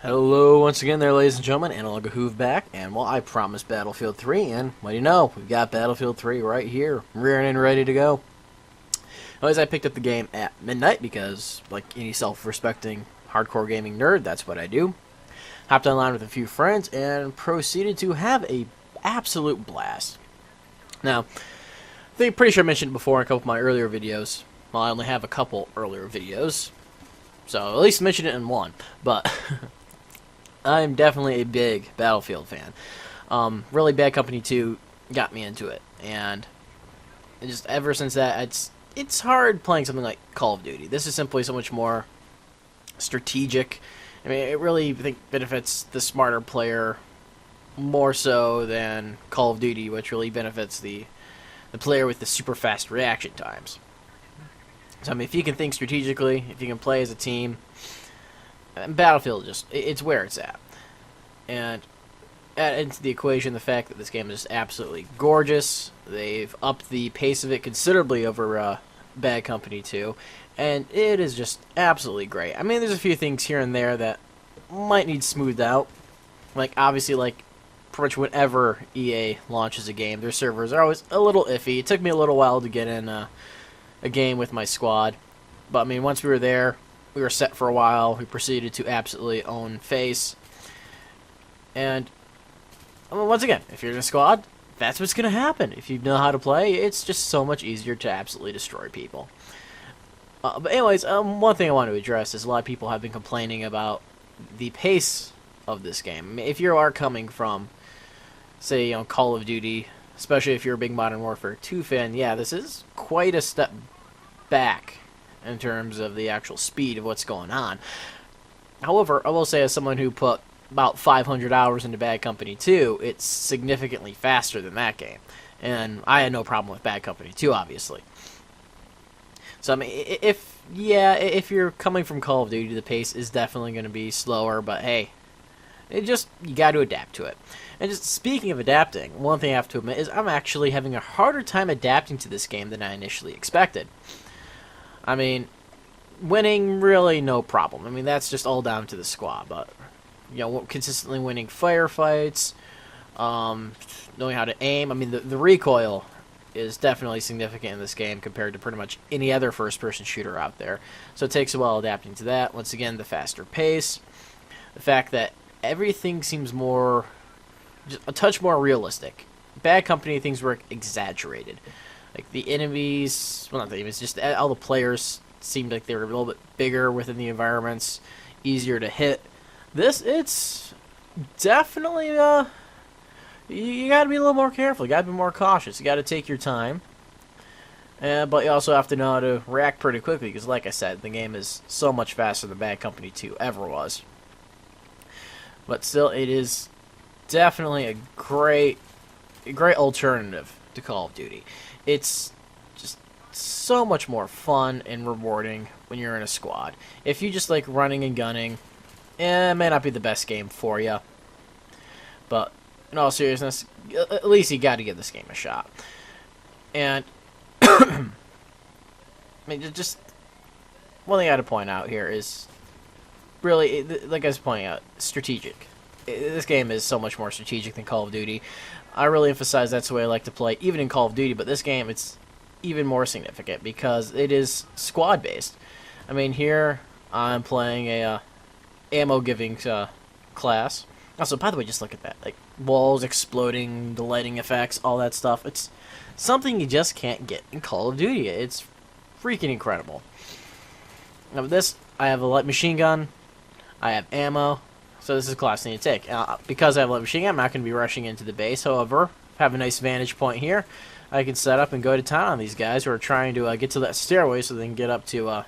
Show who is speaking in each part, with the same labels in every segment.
Speaker 1: Hello once again there, ladies and gentlemen. Analog Hoove back, and well, I promised Battlefield 3, and what do you know? We've got Battlefield 3 right here, rearing and ready to go. Anyways, I picked up the game at midnight because, like any self-respecting hardcore gaming nerd, that's what I do. Hopped online with a few friends and proceeded to have a absolute blast. Now, I think I'm pretty sure I mentioned it before in a couple of my earlier videos. Well, I only have a couple earlier videos, so at least mention it in one, but I'm definitely a big Battlefield fan. Really Bad Company 2 got me into it, and just ever since that, it's hard playing something like Call of Duty. This is simply so much more strategic. I mean, it really, I think, benefits the smarter player more so than Call of Duty, which really benefits the player with the super fast reaction times. So, I mean, if you can think strategically, if you can play as a team, Battlefield it's where it's at. And add into the equation the fact that this game is just absolutely gorgeous. They've upped the pace of it considerably over Bad Company 2, and it is just absolutely great. I mean, there's a few things here and there that might need smoothed out. Like, obviously, like, pretty much whenever EA launches a game, their servers are always a little iffy. It took me a little while to get in a game with my squad, but I mean, once we were there, we were set for a while. We proceeded to absolutely own FaZe. And, I mean, once again, if you're in a squad, that's what's going to happen. If you know how to play, it's just so much easier to absolutely destroy people. But anyways, one thing I want to address is a lot of people have been complaining about the pace of this game. I mean, if you are coming from, say, Call of Duty, especially if you're a big Modern Warfare 2 fan, yeah, this is quite a step back in terms of the actual speed of what's going on. However, I will say, as someone who put about 500 hours into Bad Company 2, it's significantly faster than that game. And I had no problem with Bad Company 2, obviously. So, I mean, if you're coming from Call of Duty, the pace is definitely going to be slower, but hey, you got to adapt to it. And just speaking of adapting, one thing I have to admit is I'm actually having a harder time adapting to this game than I initially expected. I mean, winning, really no problem. I mean, that's just all down to the squad. But, consistently winning firefights, knowing how to aim. I mean, the recoil is definitely significant in this game compared to pretty much any other first-person shooter out there. So it takes a while adapting to that. Once again, the faster pace. The fact that everything seems more, just a touch more realistic. Bad Company, things were exaggerated. Like, the enemies, well, not the enemies, just all the players seemed like they were a little bit bigger within the environments, easier to hit. This, it's definitely, you gotta be a little more careful, you gotta be more cautious, you gotta take your time. But you also have to know how to react pretty quickly, because like I said, the game is so much faster than Bad Company 2 ever was. But still, it is definitely a great alternative to Call of Duty. It's just so much more fun and rewarding when you're in a squad. If you just like running and gunning, it may not be the best game for you. But in all seriousness, at least you got to give this game a shot. And I mean, just one thing I got to point out here is really, like I was pointing out, strategic. This game is so much more strategic than Call of Duty. I really emphasize that's the way I like to play, even in Call of Duty, but this game, it's even more significant because it is squad-based. I mean, here I'm playing a ammo-giving class. Also, by the way, just look at that. Like, walls exploding, the lighting effects, all that stuff. It's something you just can't get in Call of Duty. It's freaking incredible. Now, with this, I have a light machine gun, I have ammo, so this is a class I need to take. Because I have a light machine gun, I'm not going to be rushing into the base. However, I have a nice vantage point here. I can set up and go to town on these guys who are trying to get to that stairway so they can get up to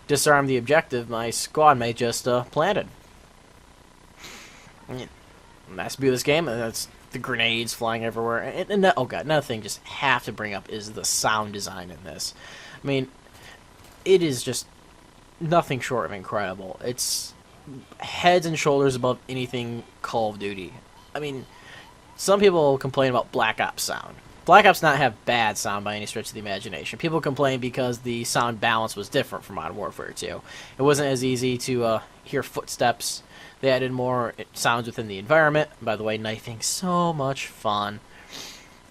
Speaker 1: disarm the objective my squad mate just planted. That's the beauty of this game, and that's the grenades flying everywhere. And oh god, another thing just have to bring up is the sound design in this. I mean, it is just nothing short of incredible. It's heads and shoulders above anything Call of Duty. I mean, some people complain about Black Ops sound. Black Ops not have bad sound by any stretch of the imagination. People complain because the sound balance was different from Modern Warfare 2. It wasn't as easy to hear footsteps. They added more sounds within the environment. By the way, knifing, so much fun.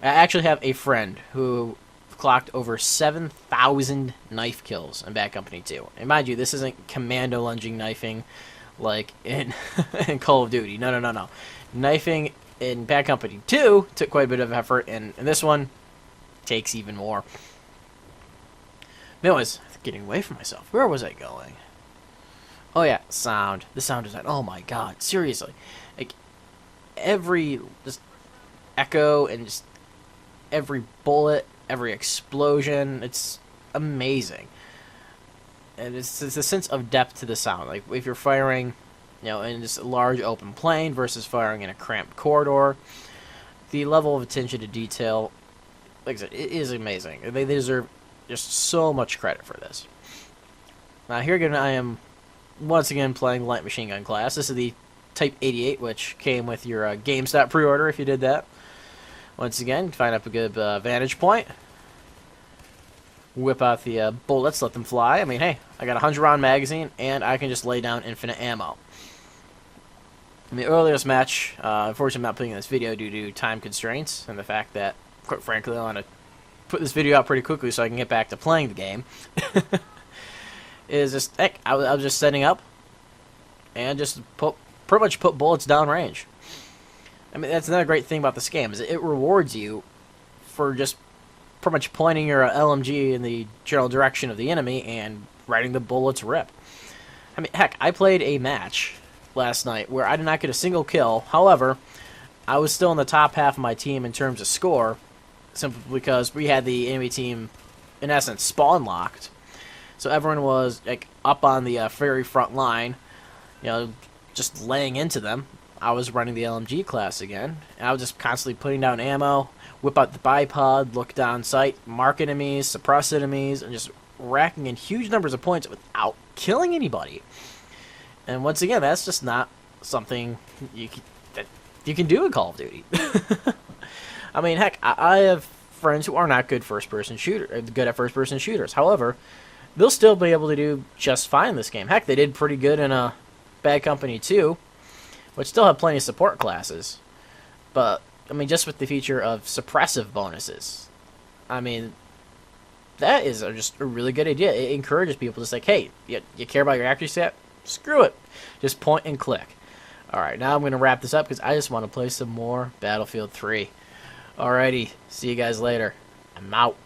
Speaker 1: I actually have a friend who clocked over 7,000 knife kills in Bad Company 2. And mind you, this isn't commando lunging knifing like in, in Call of Duty. No. Knifing in Bad Company 2 took quite a bit of effort, and this one takes even more. But anyways, getting away from myself. Where was I going? Oh yeah, sound. The sound design. Oh my god, seriously. Like, every just echo and just every bullet, every explosion, it's amazing. And it's a sense of depth to the sound. Like, if you're firing, you know, in this large open plain versus firing in a cramped corridor, the level of attention to detail, like I said, it is amazing. They deserve just so much credit for this. Now, here again, I am once again playing light machine gun class. This is the Type 88, which came with your GameStop pre-order if you did that. Once again, find up a good vantage point. Whip out the bullets, let them fly. I mean, hey, I got a 100-round magazine, and I can just lay down infinite ammo. In the earliest match, unfortunately I'm not putting in this video due to time constraints, and the fact that, quite frankly, I want to put this video out pretty quickly so I can get back to playing the game. Is just, heck, I was just setting up, and just pretty much put bullets down range. I mean, that's another great thing about this game, is it rewards you for just pretty much pointing your LMG in the general direction of the enemy and letting the bullets rip. I mean, heck, I played a match last night where I did not get a single kill. However, I was still in the top half of my team in terms of score, simply because we had the enemy team, in essence, spawn locked. So everyone was like up on the very front line, you know, just laying into them. I was running the LMG class again, and I was just constantly putting down ammo, whip out the bipod, look down sight, mark enemies, suppress enemies, and just racking in huge numbers of points without killing anybody. And once again, that's just not something you can do in Call of Duty. I mean, heck, I have friends who are not good at first-person shooters. However, they'll still be able to do just fine in this game. Heck, they did pretty good in Bad Company 2, which still have plenty of support classes. But, I mean, just with the feature of suppressive bonuses, I mean, that is just a really good idea. It encourages people to say, hey, you care about your accuracy stat? Screw it. Just point and click. Alright, now I'm going to wrap this up because I just want to play some more Battlefield 3. Alrighty, see you guys later. I'm out.